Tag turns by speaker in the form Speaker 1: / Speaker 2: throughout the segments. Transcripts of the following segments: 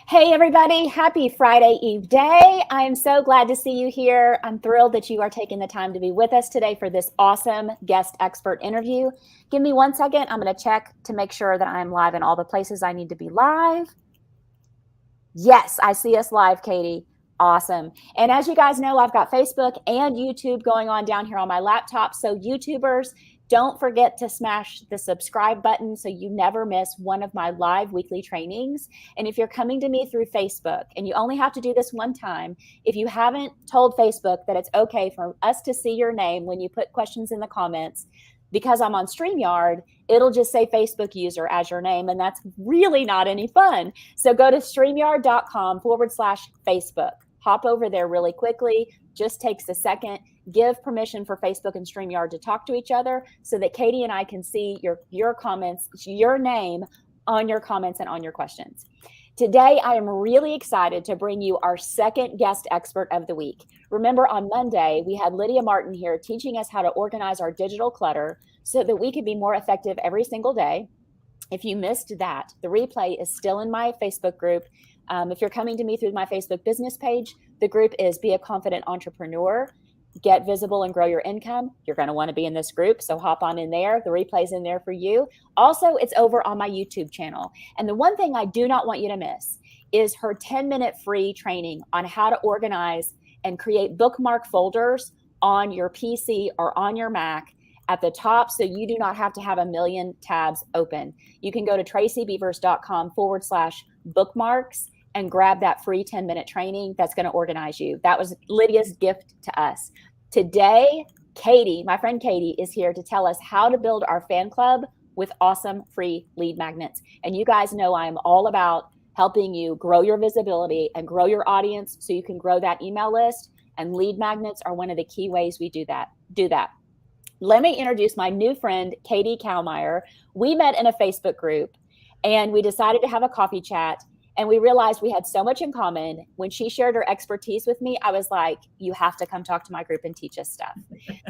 Speaker 1: Hey, everybody. Happy Friday Eve day. I am so glad to see you here. I'm thrilled that you are taking the time to be with us today for this awesome guest expert interview. Give me 1 second. I'm going to check to make sure that I'm live in all the places I need to be live. Yes, I see us live, Katy. Awesome. And as you guys know, I've got Facebook and YouTube going on down here on my laptop. So YouTubers, don't forget to smash the subscribe button so you never miss one of my live weekly trainings. And if you're coming to me through Facebook, and you only have to do this one time, if you haven't told Facebook that it's okay for us to see your name when you put questions in the comments, because I'm on StreamYard, it'll just say Facebook user as your name, and that's really not any fun. So go to StreamYard.com/Facebook. Hop over there really quickly, just takes a second. Give permission for Facebook and StreamYard to talk to each other so that Katy and I can see your comments, your name on your comments and on your questions. Today, I am really excited to bring you our second guest expert of the week. Remember, on Monday, we had Lydia Martin here teaching us how to organize our digital clutter so that we could be more effective every single day. If you missed that, the replay is still in my Facebook group. If you're coming to me through my Facebook business page, the group is Be a Confident Entrepreneur. Get visible and grow your income. You're going to want to be in this group, so hop on in there. The replay's in there for you. Also, it's over on my YouTube channel. And the one thing I do not want you to miss is her 10-minute free training on how to organize and create bookmark folders on your PC or on your Mac at the top, so you do not have to have a million tabs open. You can go to tracybeavers.com/bookmarks and grab that free 10-minute training that's going to organize you. That was Lydia's gift to us. Today, Katy, my friend Katy, is here to tell us how to build our fan club with awesome free lead magnets. And you guys know I am all about helping you grow your visibility and grow your audience so you can grow that email list. And lead magnets are one of the key ways we do that. Let me introduce my new friend, Katy Kaumeyer. We met in a Facebook group and we decided to have a coffee chat. And we realized we had so much in common. When she shared her expertise with me, I was like, you have to come talk to my group and teach us stuff.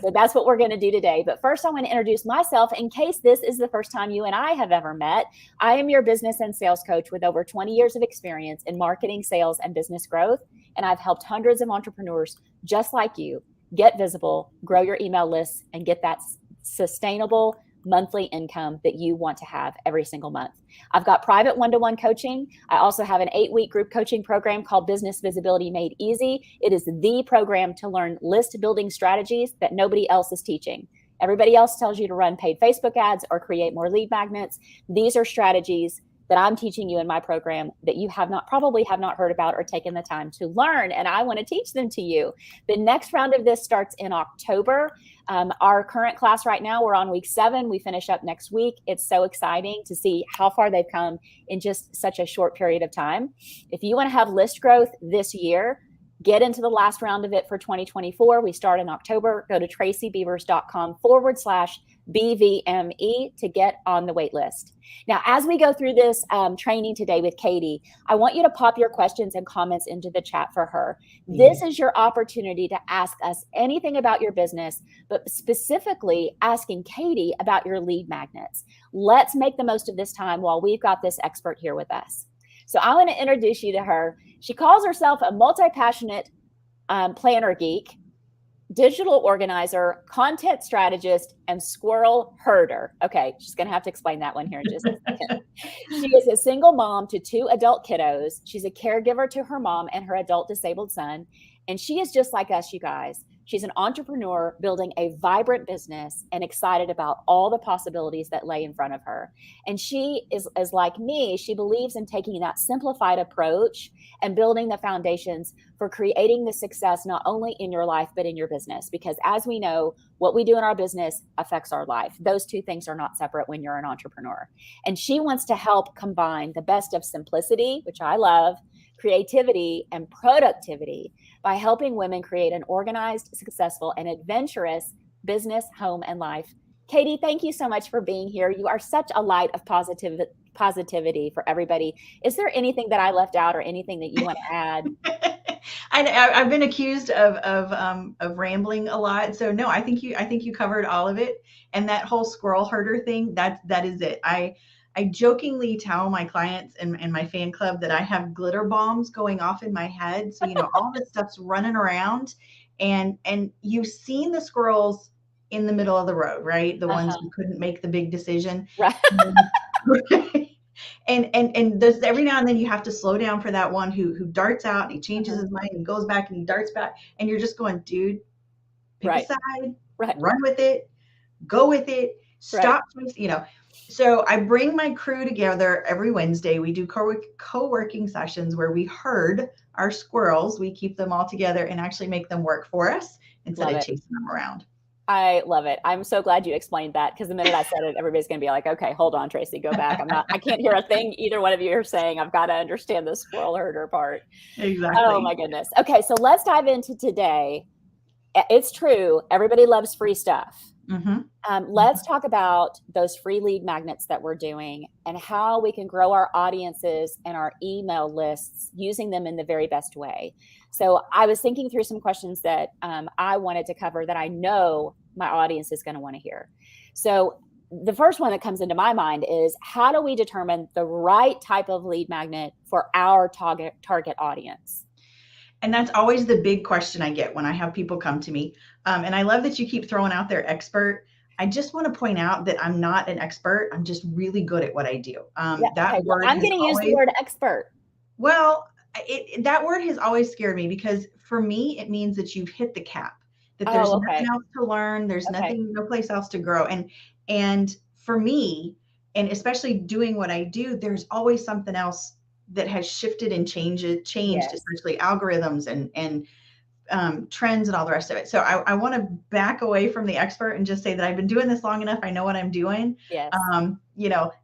Speaker 1: So that's what we're going to do today. But first, I want to introduce myself in case this is the first time you and I have ever met. I am your business and sales coach with over 20 years of experience in marketing, sales, and business growth. And I've helped hundreds of entrepreneurs just like you get visible, grow your email lists, and get that sustainable monthly income that you want to have every single month. I've got private one-to-one coaching. I also have an 8-week group coaching program called Business Visibility Made Easy. It is the program to learn list building strategies that nobody else is teaching. Everybody else tells you to run paid Facebook ads or create more lead magnets. These are strategies that I'm teaching you in my program that you probably have not heard about or taken the time to learn, and I want to teach them to you. The next round of this starts in October. Our current class right now, we're on week 7. We finish up next week. It's so exciting to see how far they've come in just such a short period of time. If you want to have list growth this year, get into the last round of it for 2024. We start in October. Go to tracybeavers.com/BVME to get on the wait list. Now, as we go through this training today with Katy, I want you to pop your questions and comments into the chat for her. This is your opportunity to ask us anything about your business, but specifically asking Katy about your lead magnets. Let's make the most of this time while we've got this expert here with us. So I want to introduce you to her. She calls herself a multi-passionate planner geek, digital organizer, content strategist, and squirrel herder. Okay, she's going to have to explain that one here in just a second. She is a single mom to 2 adult kiddos. She's a caregiver to her mom and her adult disabled son. And she is just like us, you guys. She's an entrepreneur building a vibrant business and excited about all the possibilities that lay in front of her. And she is like me. She believes in taking that simplified approach and building the foundations for creating the success not only in your life, but in your business. Because as we know, what we do in our business affects our life. Those two things are not separate when you're an entrepreneur. And she wants to help combine the best of simplicity, which I love, creativity, and productivity by helping women create an organized, successful, and adventurous business, home, and life. Katy, thank you so much for being here. You are such a light of positivity for everybody. Is there anything that I left out or anything that you want to add?
Speaker 2: I've been accused of rambling a lot. So no, I think you covered all of it. And that whole squirrel herder thing, that is it. I jokingly tell my clients and my fan club that I have glitter bombs going off in my head. So, all this stuff's running around, and you've seen the squirrels in the middle of the road, right? The ones who couldn't make the big decision.
Speaker 1: Right.
Speaker 2: And there's every now and then you have to slow down for that one who darts out and he changes his mind and goes back and he darts back. And you're just going, dude, pick a side, run with it, go with it, stop, So I bring my crew together every Wednesday. We do co-working sessions where we herd our squirrels. We keep them all together and actually make them work for us instead of chasing them around.
Speaker 1: I love it. I'm so glad you explained that, because the minute I said it, everybody's going to be like, okay, hold on, Tracy, go back. I can't hear a thing either one of you are saying. I've got to understand the squirrel herder part.
Speaker 2: Exactly.
Speaker 1: Oh my goodness. Okay. So let's dive into today. It's true. Everybody loves free stuff. Let's talk about those free lead magnets that we're doing and how we can grow our audiences and our email lists using them in the very best way. So I was thinking through some questions that I wanted to cover that I know my audience is going to want to hear. So the first one that comes into my mind is, how do we determine the right type of lead magnet for our target audience?
Speaker 2: And that's always the big question I get when I have people come to me. And I love that you keep throwing out their expert. I just want to point out that I'm not an expert. I'm just really good at what I do. That word
Speaker 1: I'm going to use the word expert.
Speaker 2: Well, that word has always scared me, because for me, it means that you've hit the cap, that there's nothing else to learn. There's no place else to grow. And for me, and especially doing what I do, there's always something else that has shifted and changed, especially algorithms and trends and all the rest of it. So I want to back away from the expert and just say that I've been doing this long enough. I know what I'm doing.
Speaker 1: Yes.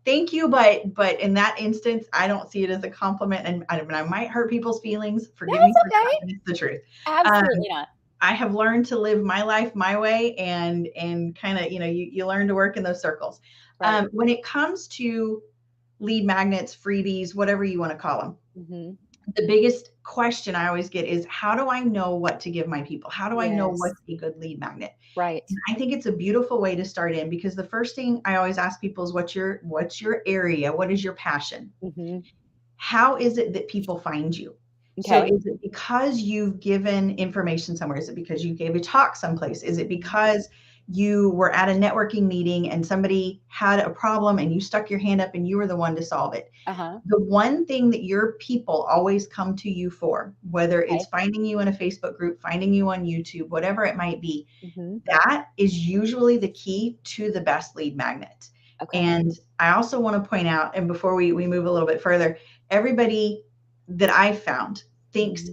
Speaker 2: Thank you. But in that instance, I don't see it as a compliment, and I might hurt people's feelings. Forgive me. It's the truth.
Speaker 1: Absolutely not.
Speaker 2: I have learned to live my life my way, and kind of, you learn to work in those circles. Right. When it comes to lead magnets, freebies, whatever you want to call them. The biggest question I always get is, how do I know what to give my people? How do I know what's a good lead magnet?
Speaker 1: Right.
Speaker 2: And I think it's a beautiful way to start in, because the first thing I always ask people is, what's your area? What is your passion? How is it that people find you? Okay. So is it because you've given information somewhere? Is it because you gave a talk someplace? Is it because you were at a networking meeting and somebody had a problem and you stuck your hand up and you were the one to solve it? The one thing that your people always come to you for, whether it's finding you in a Facebook group, finding you on YouTube, whatever it might be, that is usually the key to the best lead magnet. And I also want to point out, and before we move a little bit further, everybody that I've found thinks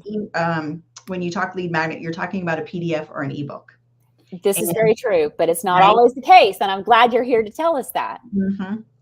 Speaker 2: when you talk lead magnet, you're talking about a PDF or an ebook.
Speaker 1: This is very true, but it's not always the case. And I'm glad you're here to tell us that.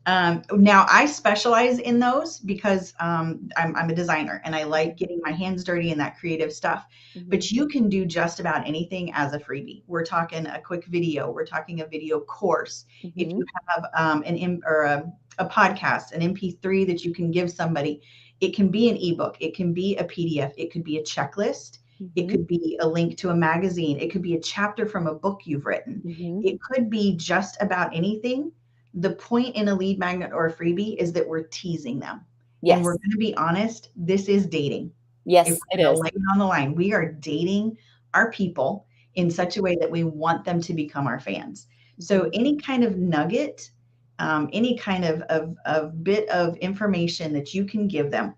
Speaker 2: Now, I specialize in those because I'm a designer and I like getting my hands dirty in that creative stuff. But you can do just about anything as a freebie. We're talking a quick video. We're talking a video course. If you have a podcast, an MP3 that you can give somebody, it can be an ebook. It can be a PDF. It could be a checklist. It could be a link to a magazine. It could be a chapter from a book you've written. It could be just about anything. The point in a lead magnet or a freebie is that we're teasing them. Yes. And we're going to be honest, this is dating.
Speaker 1: Yes, it is.
Speaker 2: Lay it on the line. We are dating our people in such a way that we want them to become our fans. So any kind of nugget, any kind of bit of information that you can give them,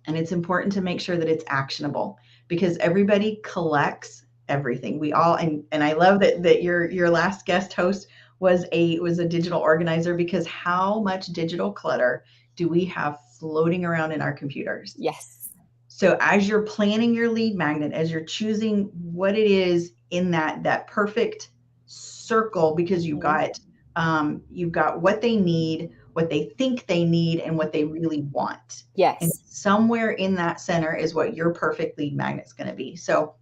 Speaker 2: and it's important to make sure that it's actionable, because everybody collects everything. We all, and I love that your last guest host was a digital organizer, because how much digital clutter do we have floating around in our computers?
Speaker 1: Yes.
Speaker 2: So as you're planning your lead magnet, as you're choosing what it is in that perfect circle, because you've got what they need, what they think they need, and what they really want.
Speaker 1: Yes.
Speaker 2: And somewhere in that center is what your perfect lead magnet is going to be. So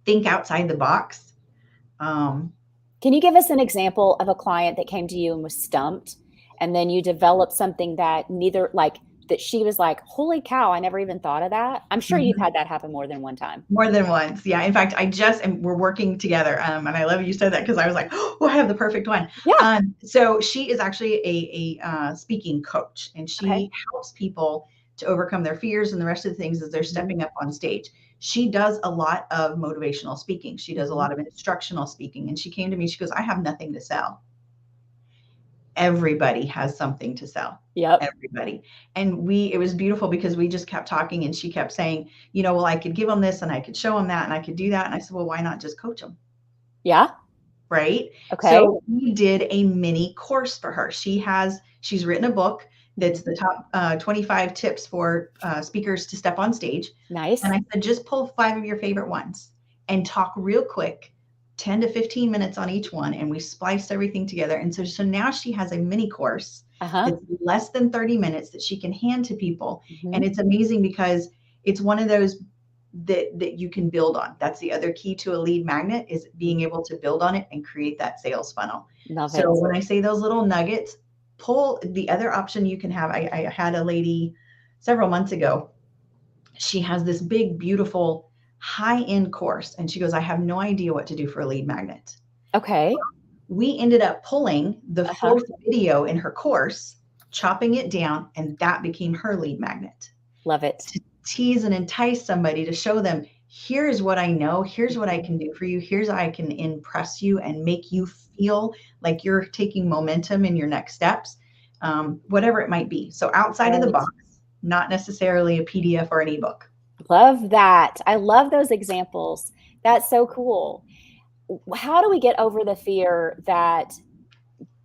Speaker 2: think outside the box.
Speaker 1: Can you give us an example of a client that came to you and was stumped, and then you developed something that neither, like, that she was like, holy cow, I never even thought of that? I'm sure you've had that happen more than one time.
Speaker 2: More than once. Yeah. In fact, and we're working together. And I love you said that, because I was like, oh, I have the perfect one.
Speaker 1: Yeah.
Speaker 2: So she is actually a speaking coach, and she helps people to overcome their fears and the rest of the things as they're stepping up on stage. She does a lot of motivational speaking. She does a lot of instructional speaking. And she came to me, she goes, I have nothing to sell. Everybody has something to sell.
Speaker 1: Yep.
Speaker 2: Everybody. And it was beautiful, because we just kept talking, and she kept saying, well, I could give them this and I could show them that and I could do that. And I said, well, why not just coach them?
Speaker 1: Yeah.
Speaker 2: Right.
Speaker 1: Okay.
Speaker 2: So we did a mini course for her. She's written a book that's the top 25 tips for speakers to step on stage.
Speaker 1: Nice.
Speaker 2: And I said, just pull 5 of your favorite ones and talk real quick, 10 to 15 minutes on each one. And we spliced everything together. And so now she has a mini course that's less than 30 minutes that she can hand to people. And it's amazing, because it's one of those that you can build on. That's the other key to a lead magnet, is being able to build on it and create that sales funnel.
Speaker 1: Love
Speaker 2: so
Speaker 1: it.
Speaker 2: When I say those little nuggets, pull the other option you can have. I had a lady several months ago. She has this big, beautiful, high-end course, and she goes, I have no idea what to do for a lead magnet.
Speaker 1: Okay.
Speaker 2: We ended up pulling the 4th video in her course, chopping it down, and that became her lead magnet.
Speaker 1: Love it.
Speaker 2: To tease and entice somebody, to show them, here's what I know, here's what I can do for you, here's how I can impress you and make you feel like you're taking momentum in your next steps, whatever it might be. So outside of the box, not necessarily a PDF or an ebook.
Speaker 1: Love that. I love those examples. That's so cool. How do we get over the fear that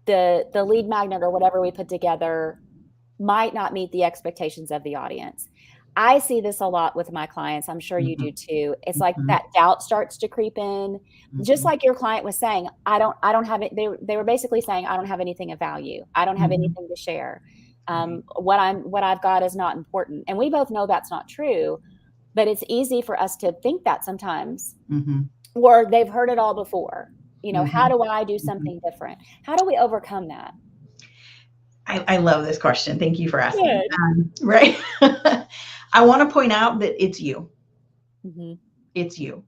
Speaker 1: the lead magnet or whatever we put together might not meet the expectations of the audience? I see this a lot with my clients. I'm sure you do too. It's like that doubt starts to creep in, just like your client was saying, I don't have it. They were basically saying, I don't have anything of value. I don't have anything to share. What I've got is not important. And we both know that's not true, but it's easy for us to think that sometimes, or they've heard it all before. How do I do something different? How do we overcome that?
Speaker 2: I love this question. Thank you for asking. Right. I want to point out that it's you. It's you.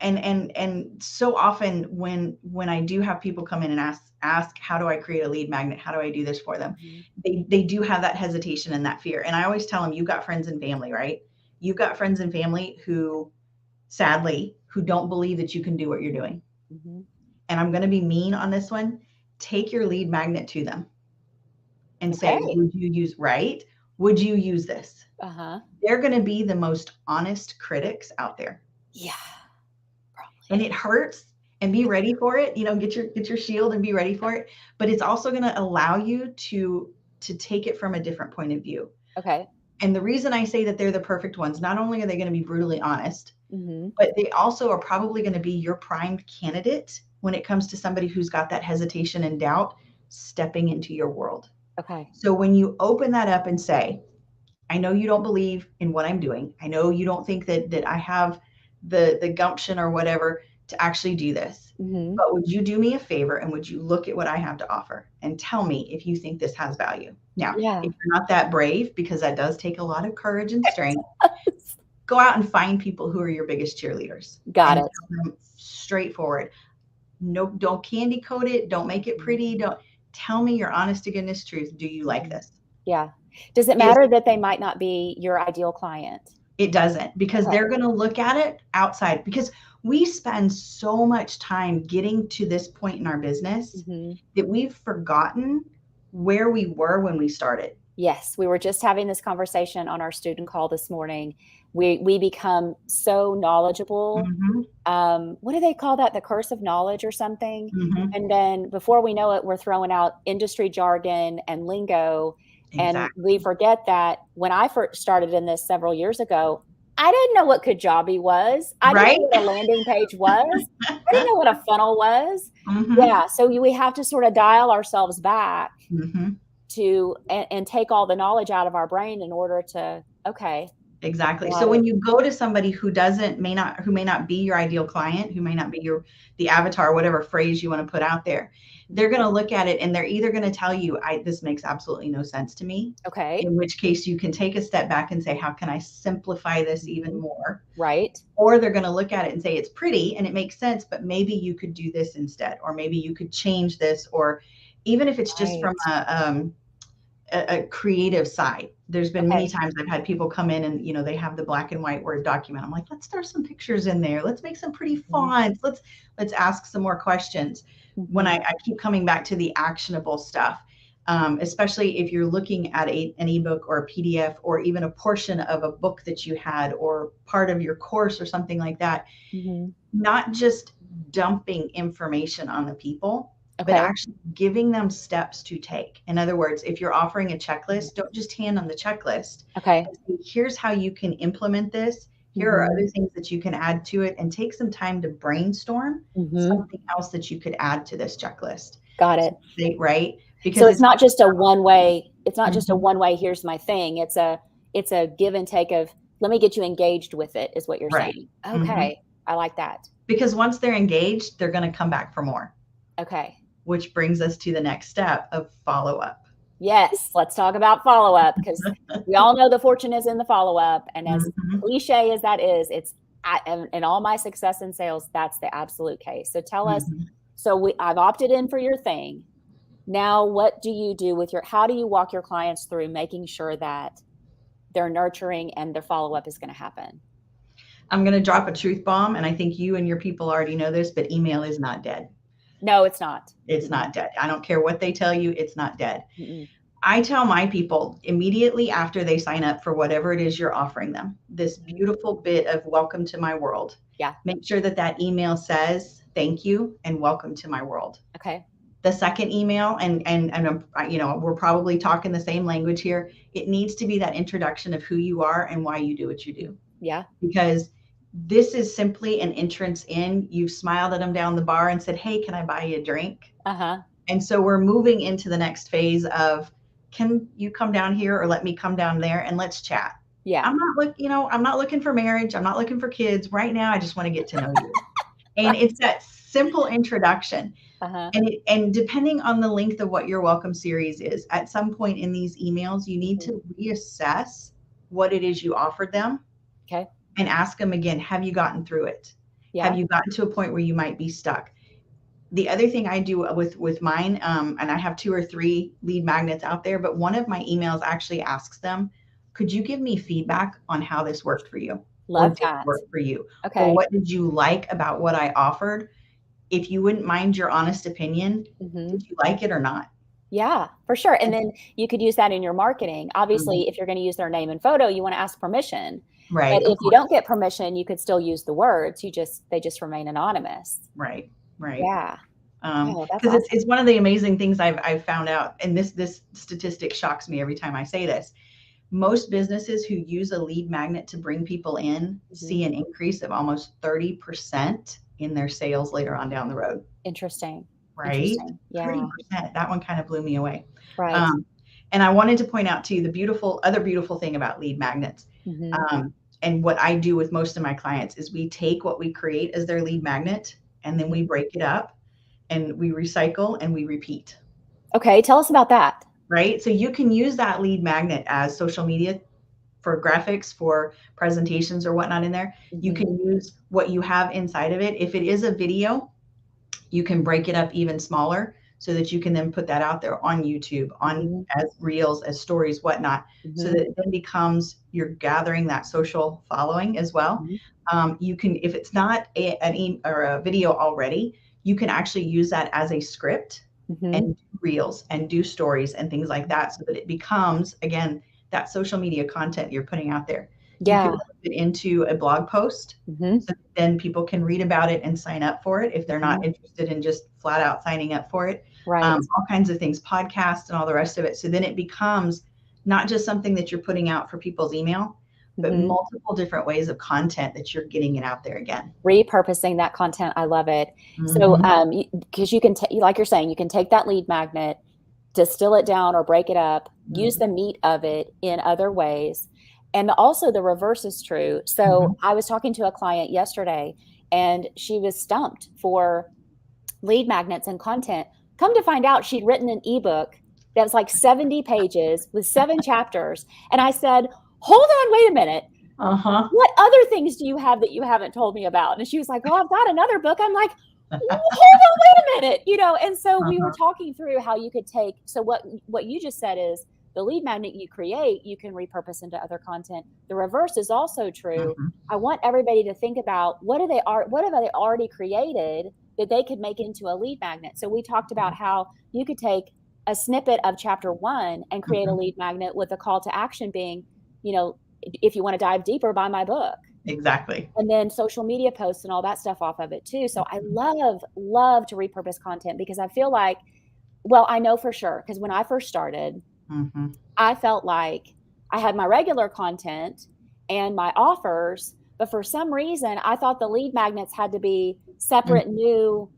Speaker 2: And so often when I do have people come in and ask, how do I create a lead magnet? How do I do this for them? They do have that hesitation and that fear. And I always tell them, you've got friends and family, right? You've got friends and family who, sadly, who don't believe that you can do what you're doing. And I'm going to be mean on this one. Take your lead magnet to them and say, would you use this? They're going to be the most honest critics out there.
Speaker 1: Yeah. Probably.
Speaker 2: And it hurts, and be ready for it. Get your shield and be ready for it. But it's also going to allow you to take it from a different point of view.
Speaker 1: Okay.
Speaker 2: And the reason I say that they're the perfect ones, not only are they going to be brutally honest, but they also are probably going to be your primed candidate when it comes to somebody who's got that hesitation and doubt stepping into your world.
Speaker 1: Okay.
Speaker 2: So when you open that up and say, I know you don't believe in what I'm doing. I know you don't think that I have the gumption or whatever to actually do this. But would you do me a favor, and would you look at what I have to offer and tell me if you think this has value? Now, if you're not that brave, because that does take a lot of courage and strength, go out and find people who are your biggest cheerleaders.
Speaker 1: Got it.
Speaker 2: Tell them straightforward. No, don't candy coat it. Don't make it pretty. Don't tell me your honest to goodness truth. Do you like this?
Speaker 1: Yeah. Does it matter that they might not be your ideal client?
Speaker 2: It doesn't, because they're going to look at it outside, because we spend so much time getting to this point in our business that we've forgotten where we were when we started.
Speaker 1: Yes. We were just having this conversation on our student call this morning. We become so knowledgeable. What do they call that? The curse of knowledge or something. And then before we know it, we're throwing out industry jargon and lingo. And we forget that when I first started in this several years ago, I didn't know what Kajabi was. I didn't know what a landing page was. I didn't know what a funnel was. Yeah. So we have to sort of dial ourselves back to and take all the knowledge out of our brain in order to, okay,
Speaker 2: Exactly.
Speaker 1: Got
Speaker 2: So
Speaker 1: it.
Speaker 2: when you go to somebody who may not be your ideal client, who may not be the avatar, whatever phrase you want to put out there, they're going to look at it and they're either going to tell you, this makes absolutely no sense to me.
Speaker 1: Okay.
Speaker 2: In which case you can take a step back and say, how can I simplify this even more?
Speaker 1: Right.
Speaker 2: Or they're going to look at it and say, it's pretty and it makes sense, but maybe you could do this instead, or maybe you could change this, or even if it's just from a creative side. There's been many times I've had people come in and, they have the black and white Word document. I'm like, let's throw some pictures in there. Let's make some pretty fonts. Let's ask some more questions. When I keep coming back to the actionable stuff, especially if you're looking at an ebook or a PDF or even a portion of a book that you had or part of your course or something like that, not just dumping information on the people, but actually giving them steps to take. In other words, if you're offering a checklist, don't just hand them the checklist.
Speaker 1: Okay.
Speaker 2: Here's how you can implement this. Here are other things that you can add to it, and take some time to brainstorm something else that you could add to this checklist.
Speaker 1: Got it.
Speaker 2: Right?
Speaker 1: Because so it's not just a one way. It's not just a one way. Here's my thing. It's a give and take of, let me get you engaged with it, is what you're saying. Okay. I like that.
Speaker 2: Because once they're engaged, they're going to come back for more.
Speaker 1: Okay.
Speaker 2: Which brings us to the next step of follow-up.
Speaker 1: Yes, let's talk about follow-up, because we all know the fortune is in the follow-up. And as cliche as that is, it's in all my success in sales, that's the absolute case. So tell us, I've opted in for your thing. Now, what do you do with how do you walk your clients through making sure that they're nurturing and their follow-up is going to happen?
Speaker 2: I'm going to drop a truth bomb, and I think you and your people already know this, but email is not dead.
Speaker 1: No, it's not.
Speaker 2: It's not dead. I don't care what they tell you. It's not dead. I tell my people immediately after they sign up for whatever it is you're offering them, this beautiful bit of welcome to my world.
Speaker 1: Yeah.
Speaker 2: Make sure that email says, thank you and welcome to my world.
Speaker 1: Okay.
Speaker 2: The second email, and we're probably talking the same language here. It needs to be that introduction of who you are and why you do what you do.
Speaker 1: Yeah.
Speaker 2: Because this is simply an entrance in. You've smiled at them down the bar and said, hey, can I buy you a drink? And so we're moving into the next phase of, can you come down here or let me come down there and let's chat?
Speaker 1: Yeah.
Speaker 2: I'm not looking for marriage. I'm not looking for kids right now. I just want to get to know you. And it's that simple introduction. And depending on the length of what your welcome series is, at some point in these emails, you need to reassess what it is you offered them.
Speaker 1: Okay.
Speaker 2: And ask them again, have you gotten through it? Yeah. Have you gotten to a point where you might be stuck? The other thing I do with mine, and I have 2 or 3 lead magnets out there, but one of my emails actually asks them, could you give me feedback on how this worked for you?
Speaker 1: Love that.
Speaker 2: Work for you.
Speaker 1: Okay.
Speaker 2: Or what did you like about what I offered? If you wouldn't mind your honest opinion, did you like it or not?
Speaker 1: Yeah, for sure. And then you could use that in your marketing. Obviously, if you're going to use their name and photo, you want to ask permission.
Speaker 2: Right.
Speaker 1: But if you don't get permission, you could still use the words. They just remain anonymous.
Speaker 2: Right.
Speaker 1: Yeah.
Speaker 2: Because it's one of the amazing things I've found out, and this statistic shocks me every time I say this. Most businesses who use a lead magnet to bring people in see an increase of almost 30% in their sales later on down the road.
Speaker 1: Interesting.
Speaker 2: Right?
Speaker 1: Yeah.
Speaker 2: 30%. That one kind of blew me away.
Speaker 1: Right.
Speaker 2: And I wanted to point out to you the other beautiful thing about lead magnets. And what I do with most of my clients is we take what we create as their lead magnet, and then we break it up and we recycle and we repeat.
Speaker 1: Okay. Tell us about that.
Speaker 2: Right. So you can use that lead magnet as social media for graphics, for presentations or whatnot in there. You can use what you have inside of it. If it is a video, you can break it up even smaller so that you can then put that out there on YouTube, as reels, as stories, whatnot. So that it then becomes, you're gathering that social following as well. You can, if it's not a video already, you can actually use that as a script and do reels and do stories and things like that, so that it becomes, again, that social media content you're putting out there.
Speaker 1: Yeah.
Speaker 2: You can put it into a blog post, so then people can read about it and sign up for it if they're not interested in just flat out signing up for it.
Speaker 1: Right.
Speaker 2: All kinds of things, podcasts and all the rest of it. So then it becomes not just something that you're putting out for people's email, but multiple different ways of content that you're getting it out there again.
Speaker 1: Repurposing that content. I love it. So, because you can, like you're saying, you can take that lead magnet, distill it down or break it up, use the meat of it in other ways. And also the reverse is true. So I was talking to a client yesterday and she was stumped for lead magnets and content. Come to find out, she'd written an ebook that was like 70 pages with 7 chapters. And I said, hold on, wait a minute. What other things do you have that you haven't told me about? And she was like, well, I've got another book. I'm like, hold on, wait a minute. You know, and so we were talking through how you could take, so what you just said is the lead magnet you create, you can repurpose into other content. The reverse is also true. I want everybody to think about what have they already created that they could make into a lead magnet. So we talked about how you could take a snippet of chapter 1 and create a lead magnet with a call to action being, you know, if you want to dive deeper, buy my book.
Speaker 2: Exactly.
Speaker 1: And then social media posts and all that stuff off of it too. So I love to repurpose content because I feel like, well, I know for sure, because when I first started, I felt like I had my regular content and my offers, but for some reason I thought the lead magnets had to be separate new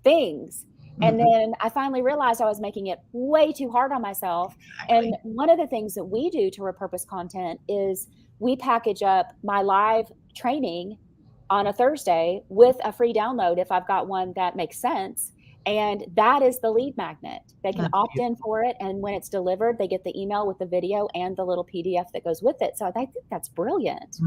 Speaker 1: things. And then I finally realized I was making it way too hard on myself. And one of the things that we do to repurpose content is we package up my live training on a Thursday with a free download if I've got one that makes sense. And that is the lead magnet. They can opt in for it. And when it's delivered, they get the email with the video and the little PDF that goes with it. So I think that's brilliant.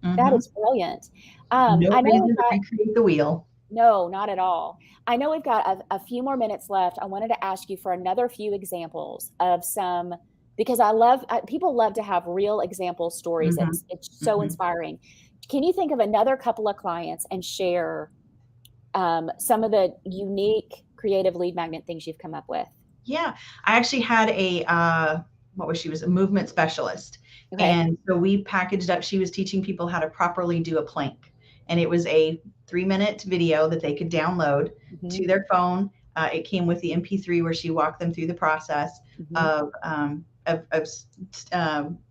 Speaker 1: That is brilliant.
Speaker 2: No reason to recreate the wheel.
Speaker 1: No, not at all. I know we've got a few more minutes left. I wanted to ask you for another few examples of some, because people love to have real example stories. It's so inspiring. Can you think of another couple of clients and share some of the unique creative lead magnet things you've come up with?
Speaker 2: Yeah, I actually had a movement specialist. And so we packaged up, she was teaching people how to properly do a plank. And it was a 3-minute video that they could download to their phone. It came with the MP3 where she walked them through the process of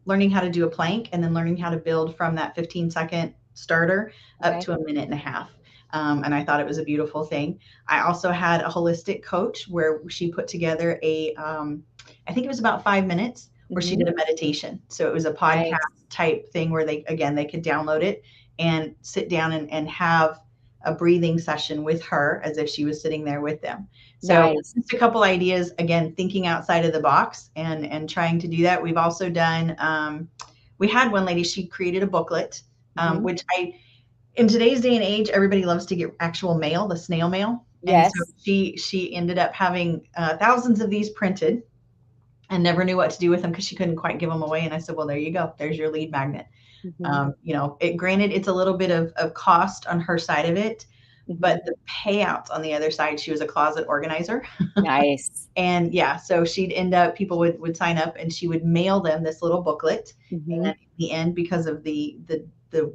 Speaker 2: learning how to do a plank and then learning how to build from that 15-second starter up to a minute and a half. And I thought it was a beautiful thing. I also had a holistic coach where she put together I think it was about 5 minutes where she did a meditation. So it was a podcast type thing where they could download it and sit down and have a breathing session with her as if she was sitting there with them. So just a couple ideas, again, thinking outside of the box and trying to do that. We've also done, we had one lady, she created a booklet, which in today's day and age, everybody loves to get actual mail, the snail mail. And so she ended up having thousands of these printed and never knew what to do with them because she couldn't quite give them away. And I said, well, there you go. There's your lead magnet. You know, granted, it's a little bit of cost on her side of it, but the payouts on the other side, she was a closet organizer. And yeah, so she'd end up, people would sign up and she would mail them this little booklet. And then in the end, because of the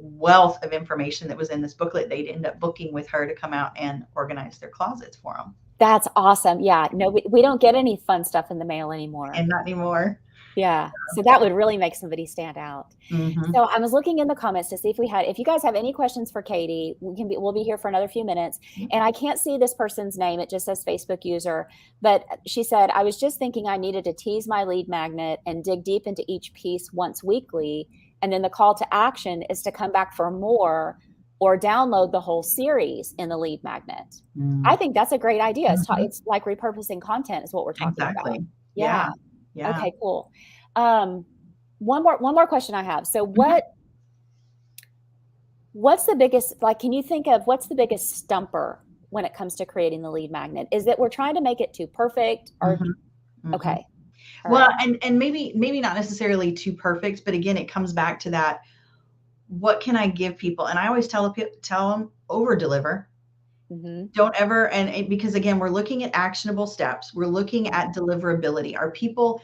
Speaker 2: wealth of information that was in this booklet, they'd end up booking with her to come out and organize their closets for them.
Speaker 1: That's awesome. Yeah. No, we don't get any fun stuff in the mail anymore.
Speaker 2: And not anymore.
Speaker 1: Yeah. So that would really make somebody stand out. So I was looking in the comments to see if you guys have any questions for Katy, we'll be here for another few minutes. And I can't see this person's name. It just says Facebook user, but she said, I was just thinking I needed to tease my lead magnet and dig deep into each piece once weekly. And then the call to action is to come back for more or download the whole series in the lead magnet. I think that's a great idea. It's like repurposing content is what we're talking about. Yeah. Okay, cool. One more question I have. So what's the biggest, like, can you think of what's the biggest stumper when it comes to creating the lead magnet? Is it we're trying to make it too perfect or okay.
Speaker 2: Well, and maybe not necessarily too perfect, but again, it comes back to that. What can I give people? And I always tell them over deliver. Don't ever, because again, we're looking at actionable steps. We're looking at deliverability. Our people,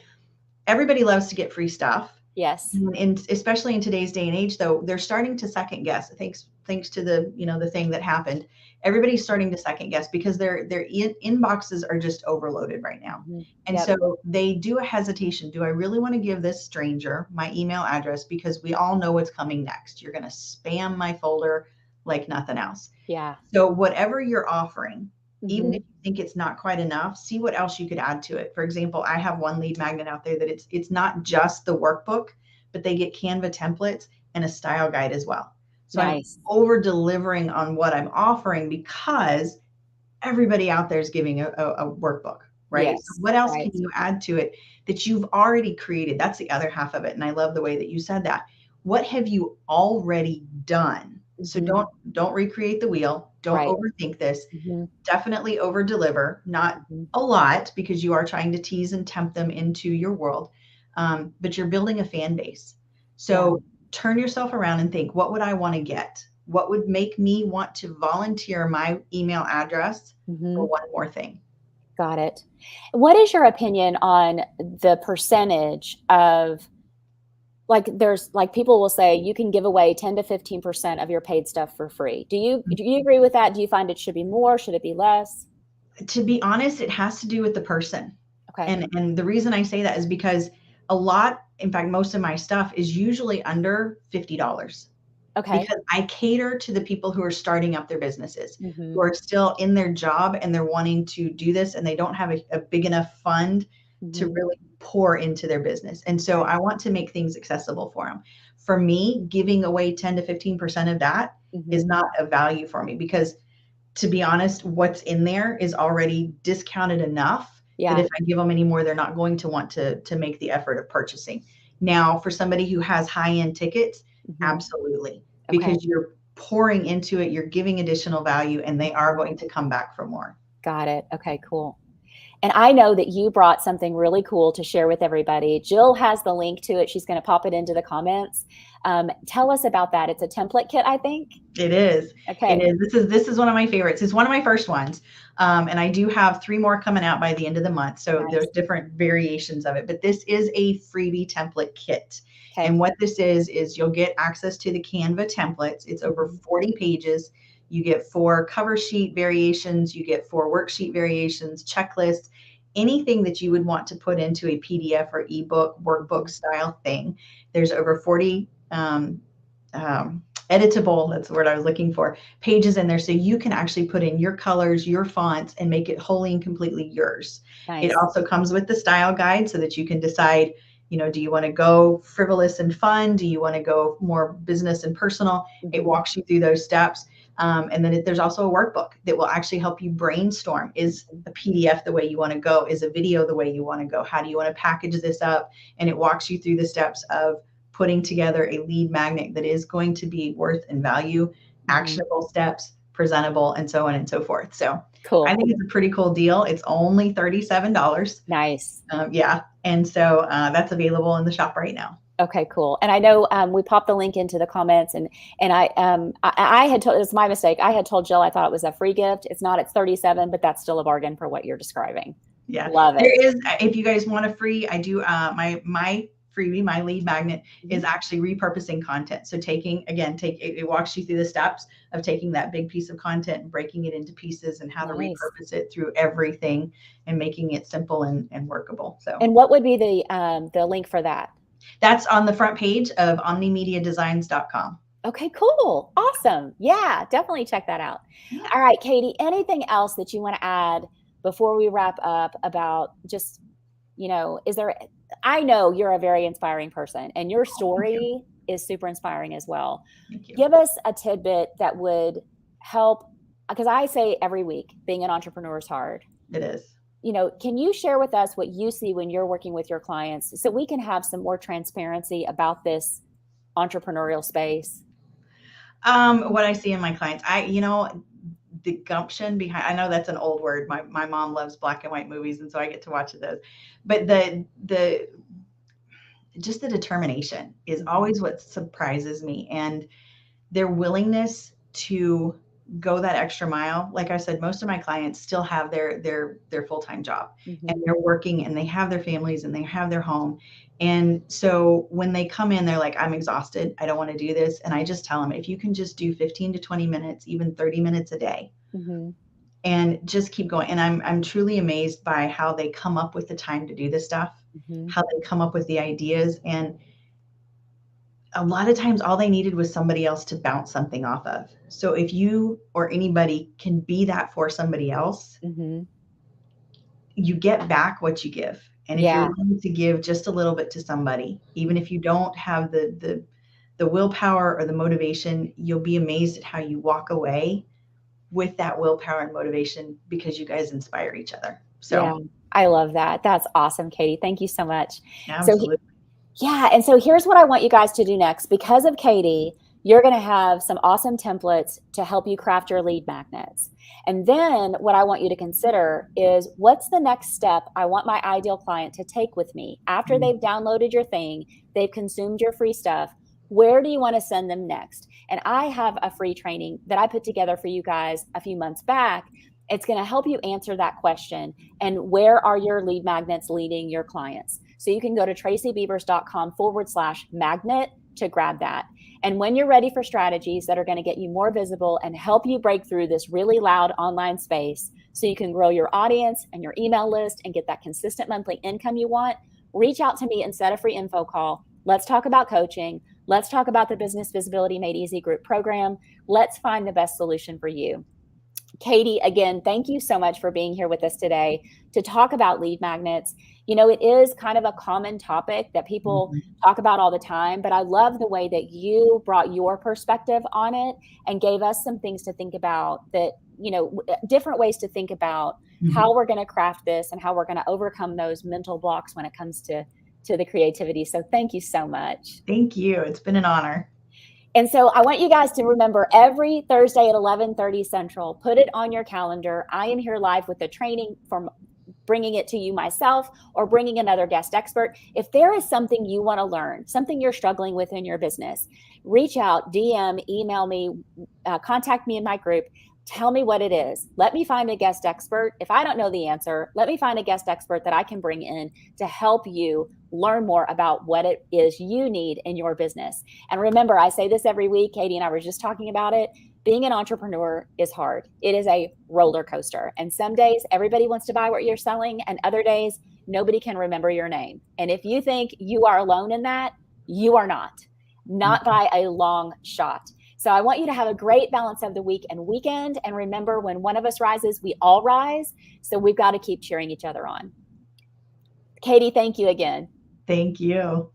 Speaker 2: everybody loves to get free stuff.
Speaker 1: Yes.
Speaker 2: And especially in today's day and age, though, they're starting to second guess. Thanks to the thing that happened. Everybody's starting to second guess because their inboxes are just overloaded right now. And so they do a hesitation. Do I really want to give this stranger my email address? Because we all know what's coming next. You're going to spam my folder like nothing else.
Speaker 1: Yeah.
Speaker 2: So whatever you're offering, even if you think it's not quite enough, see what else you could add to it. For example, I have one lead magnet out there that it's not just the workbook, but they get Canva templates and a style guide as well. So
Speaker 1: Nice.
Speaker 2: I'm over delivering on what I'm offering because everybody out there is giving a workbook, right?
Speaker 1: Yes,
Speaker 2: So what else
Speaker 1: right.
Speaker 2: can you add to it that you've already created? That's the other half of it. And I love the way that you said that. What have you already done? So don't recreate the wheel. Don't
Speaker 1: Right.
Speaker 2: overthink this. Definitely over deliver, not a lot, because you are trying to tease and tempt them into your world. But you're building a fan base. So turn yourself around and think, what would I want to get? What would make me want to volunteer my email address for one more thing?
Speaker 1: Got it. What is your opinion on the percentage of, like, there's like, people will say you can give away 10 to 15% of your paid stuff for free. Do you agree with that? Do you find it should be more? Should it be less?
Speaker 2: To be honest, it has to do with the person.
Speaker 1: Okay.
Speaker 2: And the reason I say that is because a lot, in fact, most of my stuff is usually under $50.
Speaker 1: Okay.
Speaker 2: Because I cater to the people who are starting up their businesses, who are still in their job and they're wanting to do this and they don't have a big enough fund to really pour into their business. And so I want to make things accessible for them. For me, giving away 10 to 15% of that is not a value for me, because to be honest, what's in there is already discounted enough that if I give them any more, they're not going to want to make the effort of purchasing. Now, for somebody who has high-end tickets, absolutely. Because you're pouring into it, you're giving additional value, and they are going to come back for more.
Speaker 1: Got it. Okay, cool. And I know that you brought something really cool to share with everybody. Jill has the link to it. She's going to pop it into the comments. Tell us about that. It's a template kit, I think.
Speaker 2: It is.
Speaker 1: Okay.
Speaker 2: It is. This is one of my favorites. It's one of my first ones. And I do have 3 more coming out by the end of the month. So there's different variations of it, but this is a freebie template kit. Okay. And what this is you'll get access to the Canva templates. It's over 40 pages. You get 4 cover sheet variations. You get 4 worksheet variations, checklists, anything that you would want to put into a PDF or ebook, workbook style thing. There's over 40 editable, that's the word I was looking for, pages in there. So you can actually put in your colors, your fonts, and make it wholly and completely yours. Nice. It also comes with the style guide so that you can decide, do you want to go frivolous and fun? Do you want to go more business and personal? It walks you through those steps. And then there's also a workbook that will actually help you brainstorm. Is a PDF the way you want to go? Is a video the way you want to go? How do you want to package this up? And it walks you through the steps of putting together a lead magnet that is going to be worth and value, actionable steps, presentable, and so on and so forth. So cool. I think it's a pretty cool deal. It's only $37. Nice. And so that's available in the shop right now.
Speaker 1: Okay, cool. And I know we popped the link into the comments, and I had told, it's my mistake. I had told Jill I thought it was a free gift. It's not. It's $37, but that's still a bargain for what you're describing.
Speaker 2: Yeah,
Speaker 1: love it.
Speaker 2: There is, if you guys want a free, I do my freebie, my lead magnet is actually repurposing content. So it walks you through the steps of taking that big piece of content and breaking it into pieces and how to repurpose it through everything and making it simple and workable. So,
Speaker 1: and what would be the link for that?
Speaker 2: That's on the front page of omnimediadesigns.com.
Speaker 1: Okay, cool. Awesome. Yeah, definitely check that out. Yeah. All right, Katy, anything else that you want to add before we wrap up about just, I know you're a very inspiring person, and your story is super inspiring as well. Give us a tidbit that would help, because I say every week, being an entrepreneur is hard.
Speaker 2: It is.
Speaker 1: Can you share with us what you see when you're working with your clients so we can have some more transparency about this entrepreneurial space?
Speaker 2: What I see in my clients, the gumption behind, I know that's an old word. My mom loves black and white movies, and so I get to watch those. But just the determination is always what surprises me, and their willingness to go that extra mile. Like I said, most of my clients still have their full-time job, and they're working, and they have their families, and they have their home. And so when they come in, they're like, I'm exhausted. I don't want to do this. And I just tell them, if you can just do 15 to 20 minutes, even 30 minutes a day, and just keep going. And I'm truly amazed by how they come up with the time to do this stuff, how they come up with the ideas. And a lot of times all they needed was somebody else to bounce something off of. So if you or anybody can be that for somebody else, you get back what you give. And if you're willing to give just a little bit to somebody, even if you don't have the willpower or the motivation, you'll be amazed at how you walk away with that willpower and motivation because you guys inspire each other. So
Speaker 1: yeah, I love that. That's awesome, Katy. Thank you so much.
Speaker 2: absolutely.
Speaker 1: And so here's what I want you guys to do next. Because of Katy, you're going to have some awesome templates to help you craft your lead magnets. And then what I want you to consider is, what's the next step I want my ideal client to take with me after they've downloaded your thing, they've consumed your free stuff. Where do you want to send them next? And I have a free training that I put together for you guys a few months back. It's going to help you answer that question. And where are your lead magnets leading your clients? So you can go to tracybeavers.com/magnet to grab that. And when you're ready for strategies that are going to get you more visible and help you break through this really loud online space so you can grow your audience and your email list and get that consistent monthly income you want, reach out to me and set a free info call. Let's talk about coaching. Let's talk about the Business Visibility Made Easy group program. Let's find the best solution for you. Katy, again, thank you so much for being here with us today to talk about lead magnets. You know, it is kind of a common topic that people talk about all the time, but I love the way that you brought your perspective on it and gave us some things to think about, that, you know, different ways to think about how we're going to craft this and how we're going to overcome those mental blocks when it comes to the creativity. So thank you so much.
Speaker 2: Thank you. It's been an honor.
Speaker 1: And so I want you guys to remember, every Thursday at 11:30 Central, put it on your calendar. I am here live with the training, from bringing it to you myself or bringing another guest expert. If there is something you want to learn, something you're struggling with in your business, reach out, DM, email me, contact me in my group. Tell me what it is. Let me find a guest expert. If I don't know the answer, let me find a guest expert that I can bring in to help you learn more about what it is you need in your business. And remember, I say this every week. Katy and I were just talking about it. Being an entrepreneur is hard. It is a roller coaster. And some days everybody wants to buy what you're selling, and other days nobody can remember your name. And if you think you are alone in that, you are not by a long shot. So I want you to have a great balance of the week and weekend. And remember, when one of us rises, we all rise. So we've got to keep cheering each other on. Katy, thank you again.
Speaker 2: Thank you.